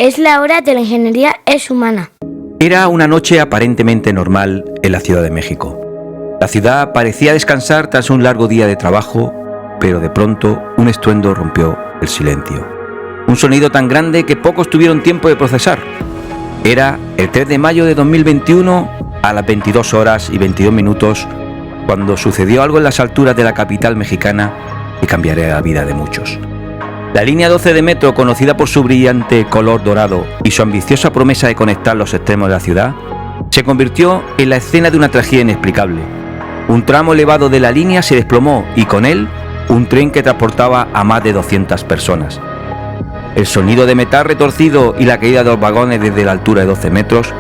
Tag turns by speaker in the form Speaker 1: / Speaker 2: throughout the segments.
Speaker 1: Es la hora de la ingeniería es humana.
Speaker 2: Era una noche aparentemente normal en la Ciudad de México. La ciudad parecía descansar tras un largo día de trabajo, pero de pronto un estruendo rompió el silencio. Un sonido tan grande que pocos tuvieron tiempo de procesar. Era el 3 de mayo de 2021 a las 22 horas y 22 minutos cuando sucedió algo en las alturas de la capital mexicana que cambiaría la vida de muchos. La línea 12 de metro, conocida por su brillante color dorado y su ambiciosa promesa de conectar los extremos de la ciudad, se convirtió en la escena de una tragedia inexplicable. Un tramo elevado de la línea se desplomó y con él un tren que transportaba a más de 200 personas. El sonido de metal retorcido y la caída de los vagones desde la altura de 12 metros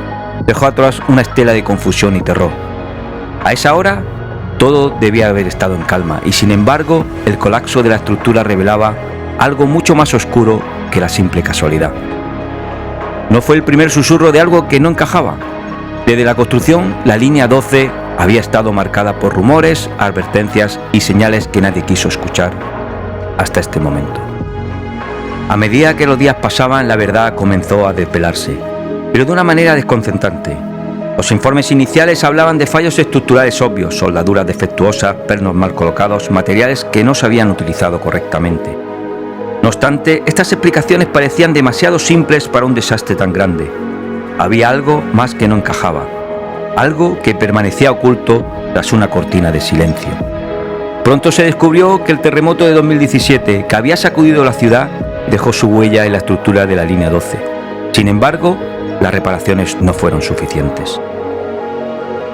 Speaker 2: dejó atrás una estela de confusión y terror. A esa hora, todo debía haber estado en calma y sin embargo, el colapso de la estructura revelaba algo mucho más oscuro que la simple casualidad. No fue el primer susurro de algo que no encajaba. Desde la construcción, la línea 12 había estado marcada por rumores, advertencias y señales que nadie quiso escuchar hasta este momento. A medida que los días pasaban, la verdad comenzó a desvelarse, pero de una manera desconcertante. Los informes iniciales hablaban de fallos estructurales obvios, soldaduras defectuosas, pernos mal colocados, materiales que no se habían utilizado correctamente. No obstante, estas explicaciones parecían demasiado simples para un desastre tan grande. Había algo más que no encajaba, algo que permanecía oculto tras una cortina de silencio. Pronto se descubrió que el terremoto de 2017, que había sacudido la ciudad, dejó su huella en la estructura de la línea 12. Sin embargo, las reparaciones no fueron suficientes.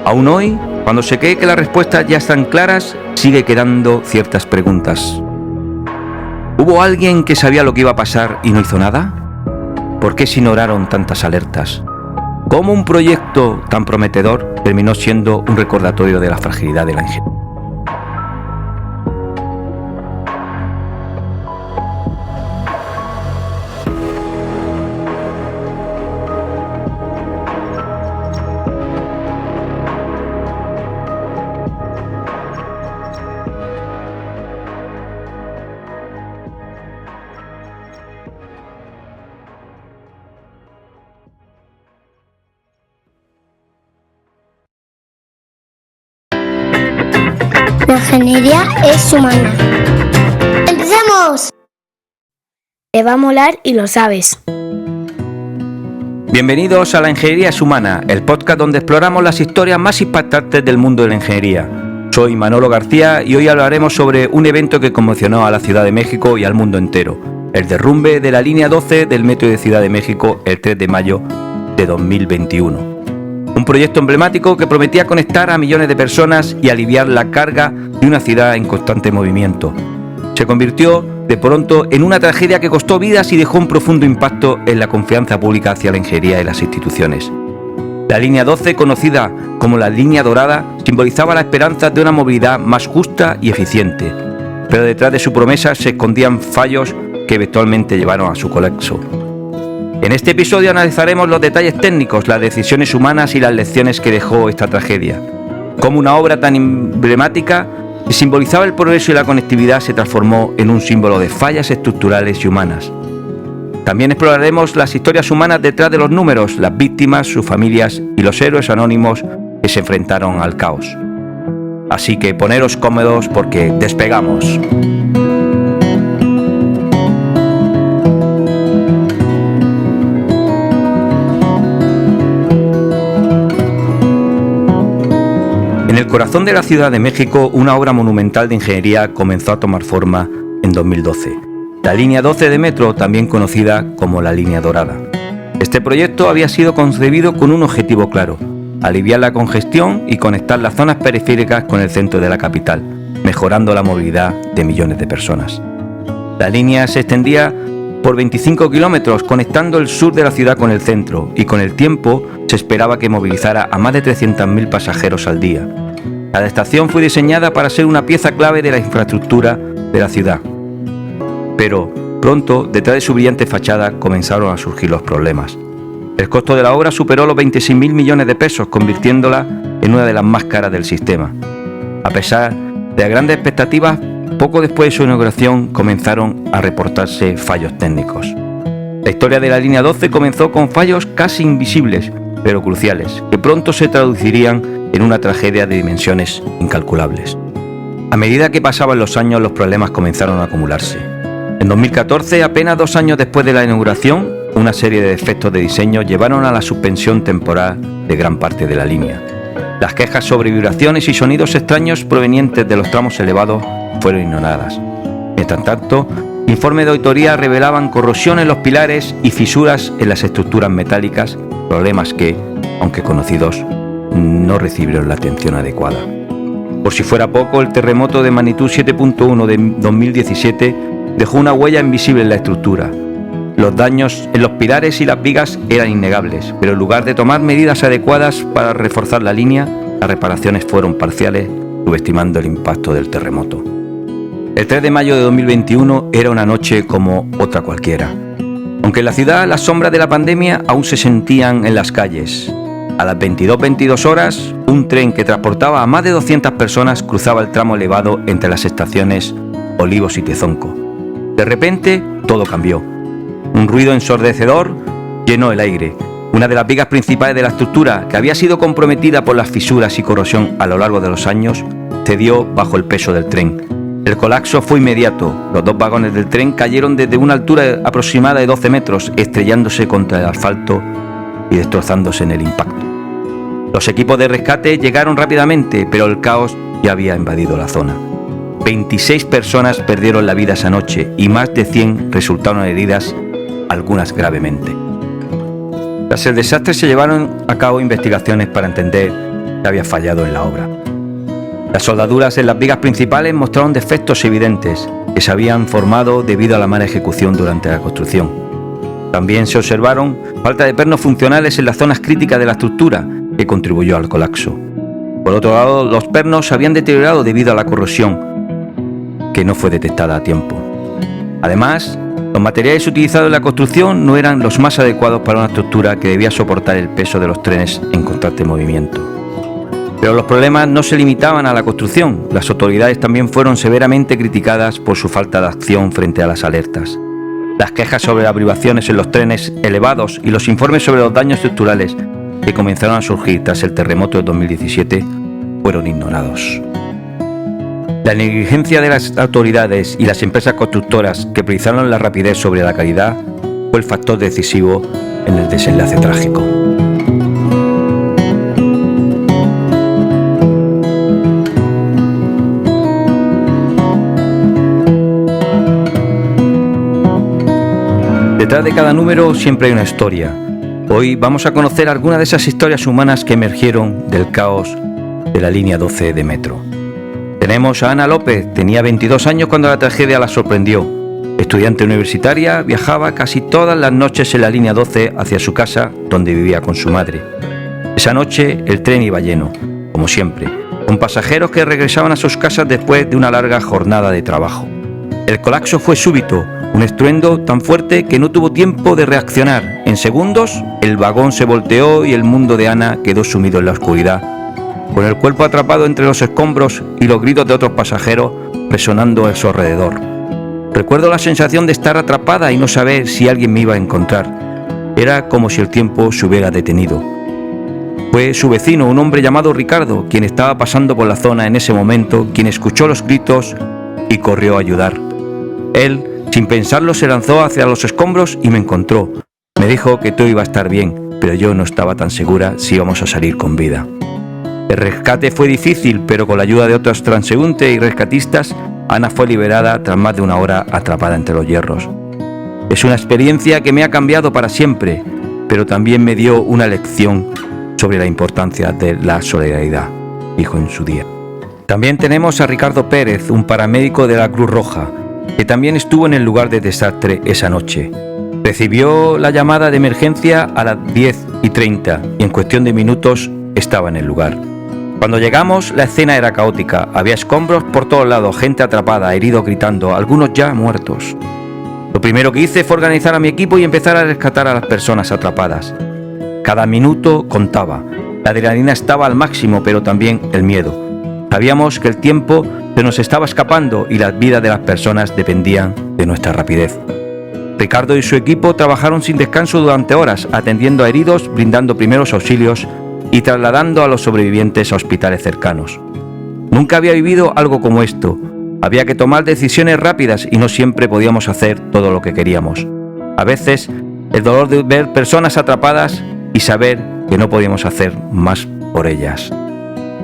Speaker 2: Aún hoy, cuando se cree que las respuestas ya están claras, sigue quedando ciertas preguntas. ¿Hubo alguien que sabía lo que iba a pasar y no hizo nada? ¿Por qué se ignoraron tantas alertas? ¿Cómo un proyecto tan prometedor terminó siendo un recordatorio de la fragilidad de la ingeniería?
Speaker 1: La ingeniería es humana. ¡Empecemos! Te va a molar y lo sabes.
Speaker 2: Bienvenidos a La Ingeniería es Humana, el podcast donde exploramos las historias más impactantes del mundo de la ingeniería. Soy Manolo García y hoy hablaremos sobre un evento que conmocionó a la Ciudad de México y al mundo entero, el derrumbe de la línea 12 del metro de Ciudad de México el 3 de mayo de 2021. Un proyecto emblemático que prometía conectar a millones de personas y aliviar la carga de una ciudad en constante movimiento. Se convirtió de pronto en una tragedia que costó vidas y dejó un profundo impacto en la confianza pública hacia la ingeniería y las instituciones. La línea 12, conocida como la línea dorada, simbolizaba la esperanza de una movilidad más justa y eficiente, pero detrás de su promesa se escondían fallos que eventualmente llevaron a su colapso. En este episodio analizaremos los detalles técnicos, las decisiones humanas y las lecciones que dejó esta tragedia. Cómo una obra tan emblemática que simbolizaba el progreso y la conectividad se transformó en un símbolo de fallas estructurales y humanas. También exploraremos las historias humanas detrás de los números, las víctimas, sus familias y los héroes anónimos que se enfrentaron al caos. Así que poneros cómodos porque despegamos. En el corazón de la Ciudad de México, una obra monumental de ingeniería comenzó a tomar forma en 2012. La línea 12 de metro, también conocida como la línea dorada. Este proyecto había sido concebido con un objetivo claro: aliviar la congestión y conectar las zonas periféricas con el centro de la capital, mejorando la movilidad de millones de personas. La línea se extendía por 25 kilómetros, conectando el sur de la ciudad con el centro, y con el tiempo se esperaba que movilizara a más de 300.000 pasajeros al día. Cada estación fue diseñada para ser una pieza clave de la infraestructura de la ciudad. Pero pronto, detrás de su brillante fachada, comenzaron a surgir los problemas. El costo de la obra superó los 26.000 millones de pesos, convirtiéndola en una de las más caras del sistema. A pesar de las grandes expectativas, poco después de su inauguración comenzaron a reportarse fallos técnicos. La historia de la línea 12 comenzó con fallos casi invisibles, pero cruciales, que pronto se traducirían en una tragedia de dimensiones incalculables. A medida que pasaban los años, los problemas comenzaron a acumularse. En 2014, apenas 2 años después de la inauguración, una serie de defectos de diseño llevaron a la suspensión temporal de gran parte de la línea. Las quejas sobre vibraciones y sonidos extraños provenientes de los tramos elevados fueron ignoradas. Mientras tanto, informes de auditoría revelaban corrosión en los pilares y fisuras en las estructuras metálicas, problemas que, aunque conocidos, no recibieron la atención adecuada. Por si fuera poco, el terremoto de magnitud 7.1 de 2017 dejó una huella invisible en la estructura. Los daños en los pilares y las vigas eran innegables, pero en lugar de tomar medidas adecuadas para reforzar la línea, las reparaciones fueron parciales, subestimando el impacto del terremoto. El 3 de mayo de 2021 era una noche como otra cualquiera. Aunque en la ciudad las sombras de la pandemia aún se sentían en las calles. A las 22:22 horas, un tren que transportaba a más de 200 personas cruzaba el tramo elevado entre las estaciones Olivos y Tezonco. De repente, todo cambió. Un ruido ensordecedor llenó el aire. Una de las vigas principales de la estructura, que había sido comprometida por las fisuras y corrosión a lo largo de los años, cedió bajo el peso del tren. El colapso fue inmediato. Los 2 vagones del tren cayeron desde una altura aproximada de 12 metros, estrellándose contra el asfalto y destrozándose en el impacto. Los equipos de rescate llegaron rápidamente, pero el caos ya había invadido la zona. 26 personas perdieron la vida esa noche y más de 100 resultaron heridas, algunas gravemente. Tras el desastre se llevaron a cabo investigaciones para entender qué había fallado en la obra. Las soldaduras en las vigas principales mostraron defectos evidentes que se habían formado debido a la mala ejecución durante la construcción. También se observaron falta de pernos funcionales en las zonas críticas de la estructura, que contribuyó al colapso. Por otro lado, los pernos se habían deteriorado debido a la corrosión, que no fue detectada a tiempo. Además, los materiales utilizados en la construcción no eran los más adecuados para una estructura que debía soportar el peso de los trenes en constante movimiento. Pero los problemas no se limitaban a la construcción. Las autoridades también fueron severamente criticadas por su falta de acción frente a las alertas. Las quejas sobre las vibraciones en los trenes elevados y los informes sobre los daños estructurales que comenzaron a surgir tras el terremoto de 2017 fueron ignorados. La negligencia de las autoridades y las empresas constructoras que priorizaron la rapidez sobre la calidad fue el factor decisivo en el desenlace trágico. Detrás de cada número siempre hay una historia. Hoy vamos a conocer algunas de esas historias humanas que emergieron del caos de la línea 12 de metro. Tenemos a Ana López, tenía 22 años cuando la tragedia la sorprendió. Estudiante universitaria, viajaba casi todas las noches en la línea 12 hacia su casa, donde vivía con su madre. Esa noche el tren iba lleno, como siempre, con pasajeros que regresaban a sus casas después de una larga jornada de trabajo. El colapso fue súbito, un estruendo tan fuerte que no tuvo tiempo de reaccionar. En segundos, el vagón se volteó y el mundo de Ana quedó sumido en la oscuridad, con el cuerpo atrapado entre los escombros y los gritos de otros pasajeros resonando a su alrededor. Recuerdo la sensación de estar atrapada y no saber si alguien me iba a encontrar. Era como si el tiempo se hubiera detenido. Fue su vecino, un hombre llamado Ricardo, quien estaba pasando por la zona en ese momento, quien escuchó los gritos y corrió a ayudar. Él, sin pensarlo, se lanzó hacia los escombros y me encontró. Me dijo que todo iba a estar bien, pero yo no estaba tan segura si íbamos a salir con vida. El rescate fue difícil, pero con la ayuda de otros transeúntes y rescatistas, Ana fue liberada tras más de una hora atrapada entre los hierros. Es una experiencia que me ha cambiado para siempre, pero también me dio una lección sobre la importancia de la solidaridad, dijo en su día. También tenemos a Ricardo Pérez, un paramédico de la Cruz Roja, que también estuvo en el lugar de desastre esa noche. Recibió la llamada de emergencia a las 10:30 y en cuestión de minutos estaba en el lugar. Cuando llegamos, la escena era caótica. Había escombros por todos lados, gente atrapada, heridos gritando, algunos ya muertos. Lo primero que hice fue organizar a mi equipo y empezar a rescatar a las personas atrapadas. Cada minuto contaba. La adrenalina estaba al máximo, pero también el miedo. Sabíamos que el tiempo se nos estaba escapando y las vidas de las personas dependían de nuestra rapidez. Ricardo y su equipo trabajaron sin descanso durante horas, atendiendo a heridos, brindando primeros auxilios y trasladando a los sobrevivientes a hospitales cercanos. Nunca había vivido algo como esto. Había que tomar decisiones rápidas y no siempre podíamos hacer todo lo que queríamos. A veces, el dolor de ver personas atrapadas y saber que no podíamos hacer más por ellas.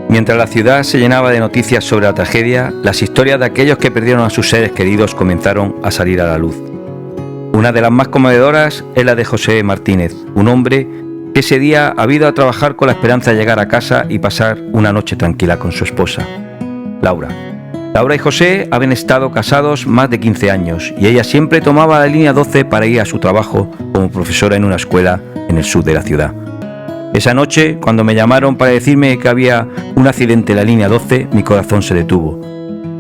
Speaker 2: Mientras la ciudad se llenaba de noticias sobre la tragedia, las historias de aquellos que perdieron a sus seres queridos comenzaron a salir a la luz. Una de las más conmovedoras es la de José Martínez, un hombre que ese día había ido a trabajar con la esperanza de llegar a casa y pasar una noche tranquila con su esposa, Laura. Laura y José habían estado casados más de 15 años y ella siempre tomaba la línea 12 para ir a su trabajo como profesora en una escuela en el sur de la ciudad. Esa noche, cuando me llamaron para decirme que había un accidente en la línea 12, mi corazón se detuvo.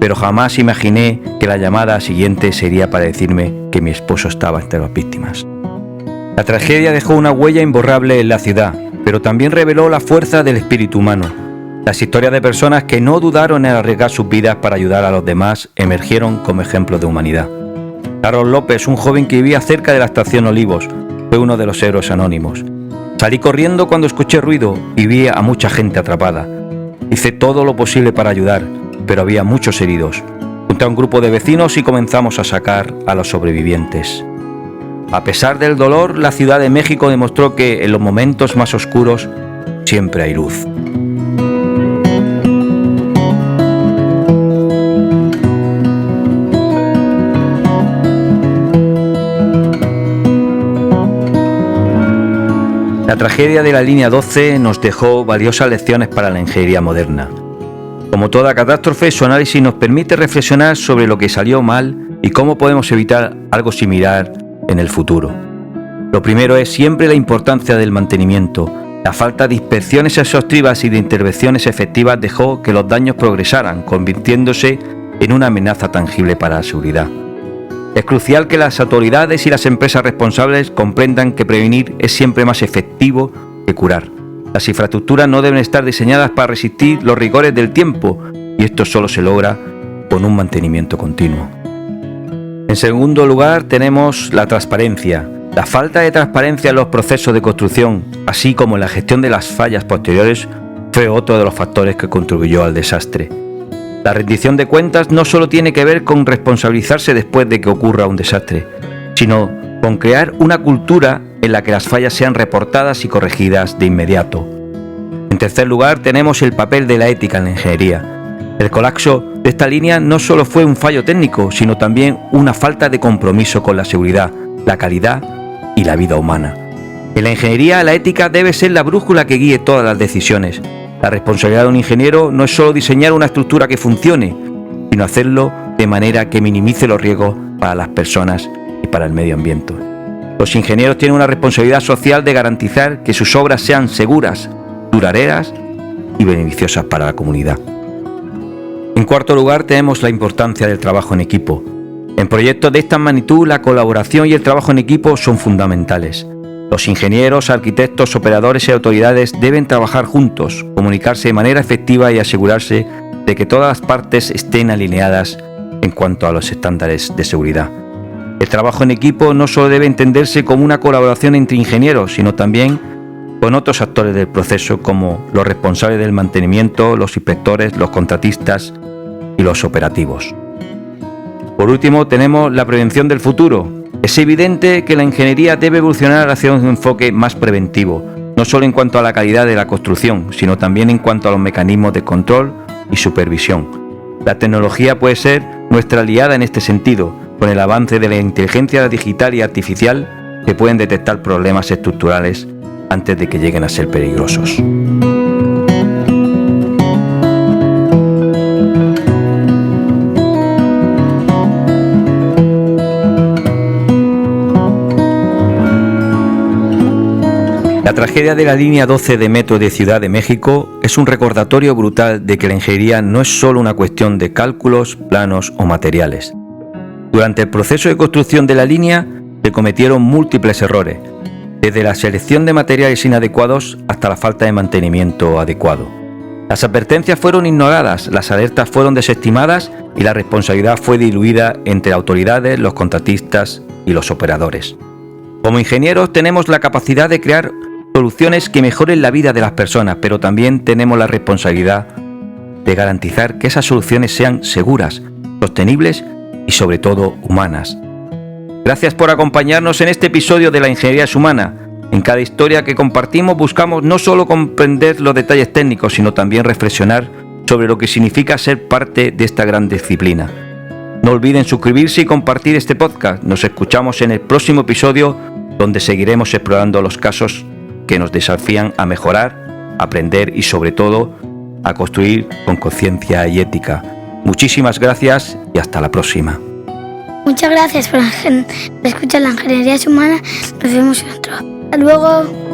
Speaker 2: Pero jamás imaginé que la llamada siguiente sería para decirme que mi esposo estaba entre las víctimas. La tragedia dejó una huella imborrable en la ciudad, pero también reveló la fuerza del espíritu humano. Las historias de personas que no dudaron en arriesgar sus vidas para ayudar a los demás emergieron como ejemplos de humanidad. Carlos López, un joven que vivía cerca de la estación Olivos, fue uno de los héroes anónimos. Salí corriendo cuando escuché ruido y vi a mucha gente atrapada. Hice todo lo posible para ayudar, pero había muchos heridos. Junté a un grupo de vecinos y comenzamos a sacar a los sobrevivientes. A pesar del dolor, la Ciudad de México demostró que en los momentos más oscuros siempre hay luz. La tragedia de la línea 12 nos dejó valiosas lecciones para la ingeniería moderna. Como toda catástrofe, su análisis nos permite reflexionar sobre lo que salió mal y cómo podemos evitar algo similar en el futuro. Lo primero es siempre la importancia del mantenimiento. La falta de inspecciones exhaustivas y de intervenciones efectivas dejó que los daños progresaran, convirtiéndose en una amenaza tangible para la seguridad. Es crucial que las autoridades y las empresas responsables comprendan que prevenir es siempre más efectivo que curar. Las infraestructuras no deben estar diseñadas para resistir los rigores del tiempo, y esto solo se logra con un mantenimiento continuo. En segundo lugar, tenemos la transparencia. La falta de transparencia en los procesos de construcción, así como en la gestión de las fallas posteriores, fue otro de los factores que contribuyó al desastre. La rendición de cuentas no solo tiene que ver con responsabilizarse después de que ocurra un desastre, sino con crear una cultura en la que las fallas sean reportadas y corregidas de inmediato. En tercer lugar, tenemos el papel de la ética en la ingeniería. El colapso de esta línea no solo fue un fallo técnico, sino también una falta de compromiso con la seguridad, la calidad y la vida humana. En la ingeniería, la ética debe ser la brújula que guíe todas las decisiones. La responsabilidad de un ingeniero no es solo diseñar una estructura que funcione, sino hacerlo de manera que minimice los riesgos para las personas y para el medio ambiente. Los ingenieros tienen una responsabilidad social de garantizar que sus obras sean seguras, duraderas y beneficiosas para la comunidad. En cuarto lugar, tenemos la importancia del trabajo en equipo. En proyectos de esta magnitud, la colaboración y el trabajo en equipo son fundamentales. Los ingenieros, arquitectos, operadores y autoridades deben trabajar juntos, comunicarse de manera efectiva y asegurarse de que todas las partes estén alineadas en cuanto a los estándares de seguridad. El trabajo en equipo no solo debe entenderse como una colaboración entre ingenieros, sino también con otros actores del proceso como los responsables del mantenimiento, los inspectores, los contratistas y los operativos. Por último, tenemos la prevención del futuro. Es evidente que la ingeniería debe evolucionar hacia un enfoque más preventivo, no solo en cuanto a la calidad de la construcción, sino también en cuanto a los mecanismos de control y supervisión. La tecnología puede ser nuestra aliada en este sentido, con el avance de la inteligencia digital y artificial que pueden detectar problemas estructurales antes de que lleguen a ser peligrosos. La tragedia de la línea 12 de metro de Ciudad de México es un recordatorio brutal de que la ingeniería no es solo una cuestión de cálculos, planos o materiales. Durante el proceso de construcción de la línea se cometieron múltiples errores, desde la selección de materiales inadecuados hasta la falta de mantenimiento adecuado. Las advertencias fueron ignoradas, las alertas fueron desestimadas y la responsabilidad fue diluida entre autoridades, los contratistas y y los operadores. Como ingenieros tenemos la capacidad de crear soluciones que mejoren la vida de las personas, pero también tenemos la responsabilidad de garantizar que esas soluciones sean seguras, sostenibles y sobre todo humanas. Gracias por acompañarnos en este episodio de La Ingeniería es Humana. En cada historia que compartimos buscamos no solo comprender los detalles técnicos, sino también reflexionar sobre lo que significa ser parte de esta gran disciplina. No olviden suscribirse y compartir este podcast. Nos escuchamos en el próximo episodio, donde seguiremos explorando los casos que nos desafían a mejorar, aprender y sobre todo a construir con conciencia y ética. Muchísimas gracias y hasta la próxima.
Speaker 1: Muchas gracias por escuchar La Ingeniería es Humana. Nos vemos en otro. Hasta luego.